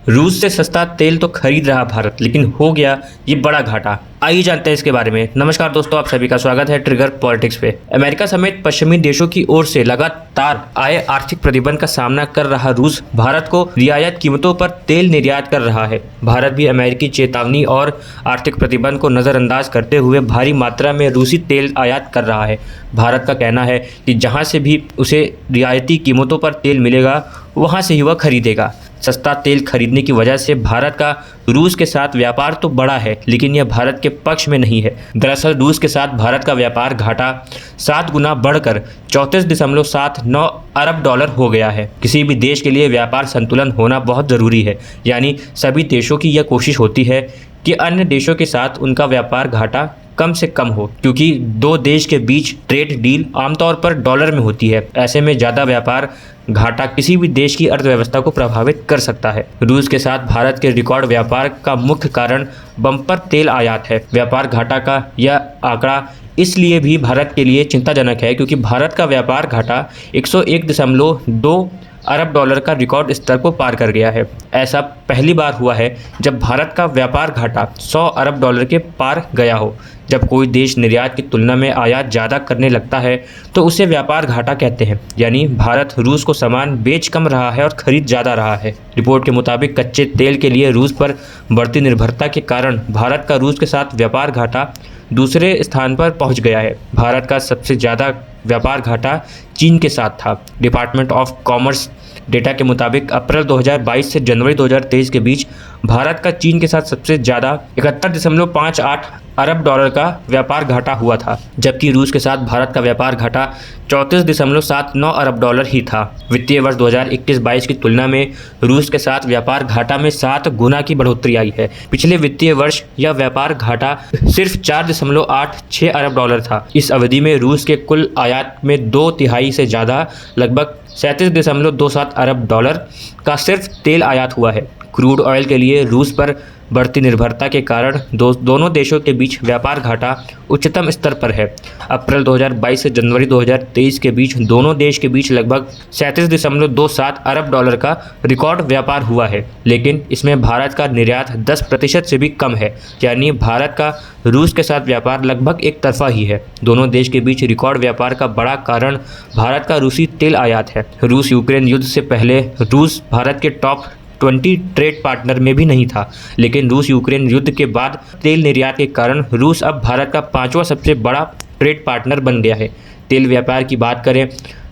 रूस से सस्ता तेल तो खरीद रहा भारत, लेकिन हो गया ये बड़ा घाटा। आइए जानते हैं इसके बारे में। नमस्कार दोस्तों, आप सभी का स्वागत है ट्रिगर पॉलिटिक्स पे। अमेरिका समेत पश्चिमी देशों की ओर से लगातार आए आर्थिक प्रतिबंध का सामना कर रहा रूस भारत को रियायत कीमतों पर तेल निर्यात कर रहा है। भारत भी अमेरिकी चेतावनी और आर्थिक प्रतिबंध को नजरअंदाज करते हुए भारी मात्रा में रूसी तेल आयात कर रहा है। भारत का कहना है कि जहां से भी उसे रियायती कीमतों पर तेल मिलेगा वहां से ही वह खरीदेगा। सस्ता तेल खरीदने की वजह से भारत का रूस के साथ व्यापार तो बढ़ा है, लेकिन यह भारत के पक्ष में नहीं है। दरअसल रूस के साथ भारत का व्यापार घाटा 7 गुना बढ़कर 34.79 अरब डॉलर हो गया है। किसी भी देश के लिए व्यापार संतुलन होना बहुत ज़रूरी है, यानी सभी देशों की यह कोशिश होती है कि अन्य देशों के साथ उनका व्यापार घाटा कम से कम हो, क्योंकि दो देश के बीच ट्रेड डील आमतौर पर डॉलर में होती है। ऐसे में ज़्यादा व्यापार घाटा किसी भी देश की अर्थव्यवस्था को प्रभावित कर सकता है। रूस के साथ भारत के रिकॉर्ड व्यापार का मुख्य कारण बम्पर तेल आयात है। व्यापार घाटा का यह आंकड़ा इसलिए भी भारत के लिए चिंताजनक है क्योंकि भारत का व्यापार घाटा 101.2 अरब डॉलर का रिकॉर्ड स्तर को पार कर गया है। ऐसा पहली बार हुआ है जब भारत का व्यापार घाटा 100 अरब डॉलर के पार गया हो। जब कोई देश निर्यात की तुलना में आयात ज़्यादा करने लगता है तो उसे व्यापार घाटा कहते हैं, यानी भारत रूस को सामान बेच कम रहा है और खरीद ज़्यादा रहा है। रिपोर्ट के मुताबिक कच्चे तेल के लिए रूस पर बढ़ती निर्भरता के कारण भारत का रूस के साथ व्यापार घाटा दूसरे स्थान पर पहुंच गया है। भारत का सबसे ज़्यादा व्यापार घाटा चीन के साथ था। डिपार्टमेंट ऑफ कॉमर्स डेटा के मुताबिक अप्रैल 2022 से जनवरी 2023 के बीच भारत का चीन के साथ सबसे ज़्यादा 71.58 अरब डॉलर का व्यापार घाटा हुआ था, जबकि रूस के साथ भारत का व्यापार घाटा 34.79 अरब डॉलर ही था। वित्तीय वर्ष 2021-22 की तुलना में रूस के साथ व्यापार घाटा में 7 गुना की बढ़ोतरी आई है। पिछले वित्तीय वर्ष यह व्यापार घाटा सिर्फ 4.86 अरब डॉलर था। इस अवधि में रूस के कुल आयात में 2/3 से ज़्यादा लगभग 37.27 अरब डॉलर का सिर्फ तेल आयात हुआ है। क्रूड ऑयल के लिए रूस पर बढ़ती निर्भरता के कारण दोनों देशों के बीच व्यापार घाटा उच्चतम स्तर पर है। अप्रैल 2022 से जनवरी 2023 के बीच दोनों देश के बीच लगभग 37.27 अरब डॉलर का रिकॉर्ड व्यापार हुआ है, लेकिन इसमें भारत का निर्यात 10% से भी कम है, यानी भारत का रूस के साथ व्यापार लगभग एक तरफा ही है। दोनों देश के बीच रिकॉर्ड व्यापार का बड़ा कारण भारत का रूसी तेल आयात है। रूस यूक्रेन युद्ध से पहले रूस भारत के टॉप 20 ट्रेड पार्टनर में भी नहीं था, लेकिन रूस यूक्रेन युद्ध के बाद तेल निर्यात के कारण रूस अब भारत का 5वां सबसे बड़ा ट्रेड पार्टनर बन गया है। तेल व्यापार की बात करें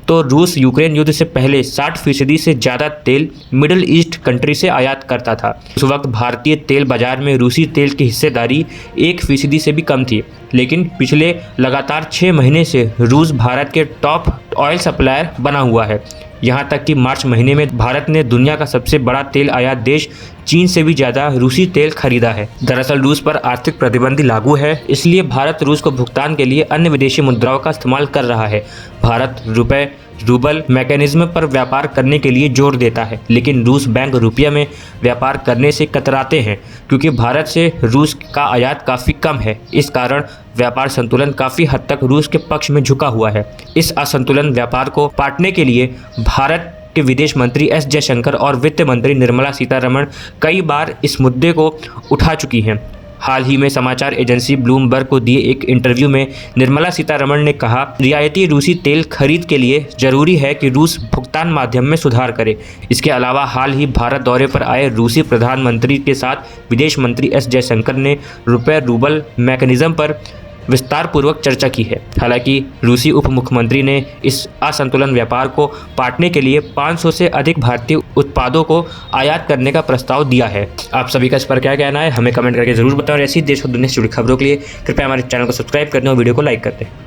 तो रूस यूक्रेन युद्ध से पहले 60% से ज़्यादा तेल मिडिल ईस्ट कंट्री से आयात करता था। उस वक्त भारतीय तेल बाजार में रूसी तेल की हिस्सेदारी 1% से भी कम थी, लेकिन पिछले लगातार 6 महीने से रूस भारत के टॉप ऑयल सप्लायर बना हुआ है। यहाँ तक कि मार्च महीने में भारत ने दुनिया का सबसे बड़ा तेल आयात देश चीन से भी ज़्यादा रूसी तेल खरीदा है। दरअसल रूस पर आर्थिक प्रतिबंध लागू है, इसलिए भारत रूस को भुगतान के लिए अन्य विदेशी मुद्राओं का इस्तेमाल कर रहा है। भारत रुपए रूबल मैकेनिज्म पर व्यापार करने के लिए जोर देता है, लेकिन रूस बैंक रुपया में व्यापार करने से कतराते हैं क्योंकि भारत से रूस का आयात काफ़ी कम है। इस कारण व्यापार संतुलन काफ़ी हद तक रूस के पक्ष में झुका हुआ है। इस असंतुलन व्यापार को पाटने के लिए भारत के विदेश मंत्री एस जयशंकर और वित्त मंत्री निर्मला सीतारमण कई बार इस मुद्दे को उठा चुकी हैं। हाल ही में समाचार एजेंसी ब्लूमबर्ग को दिए एक इंटरव्यू में निर्मला सीतारमण ने कहा, रियायती रूसी तेल खरीद के लिए जरूरी है कि रूस भुगतान माध्यम में सुधार करे। इसके अलावा हाल ही भारत दौरे पर आए रूसी प्रधानमंत्री के साथ विदेश मंत्री एस जयशंकर ने रुपए रूबल मैकेनिज्म पर विस्तार पूर्वक चर्चा की है। हालांकि रूसी उप मुख्यमंत्री ने इस असंतुलन व्यापार को पाटने के लिए 500 से अधिक भारतीय उत्पादों को आयात करने का प्रस्ताव दिया है। आप सभी का इस पर क्या कहना है, हमें कमेंट करके जरूर बताएं और ऐसी देश और दुनिया से जुड़ी खबरों के लिए कृपया हमारे चैनल को सब्सक्राइब करने और वीडियो को लाइक कर दें।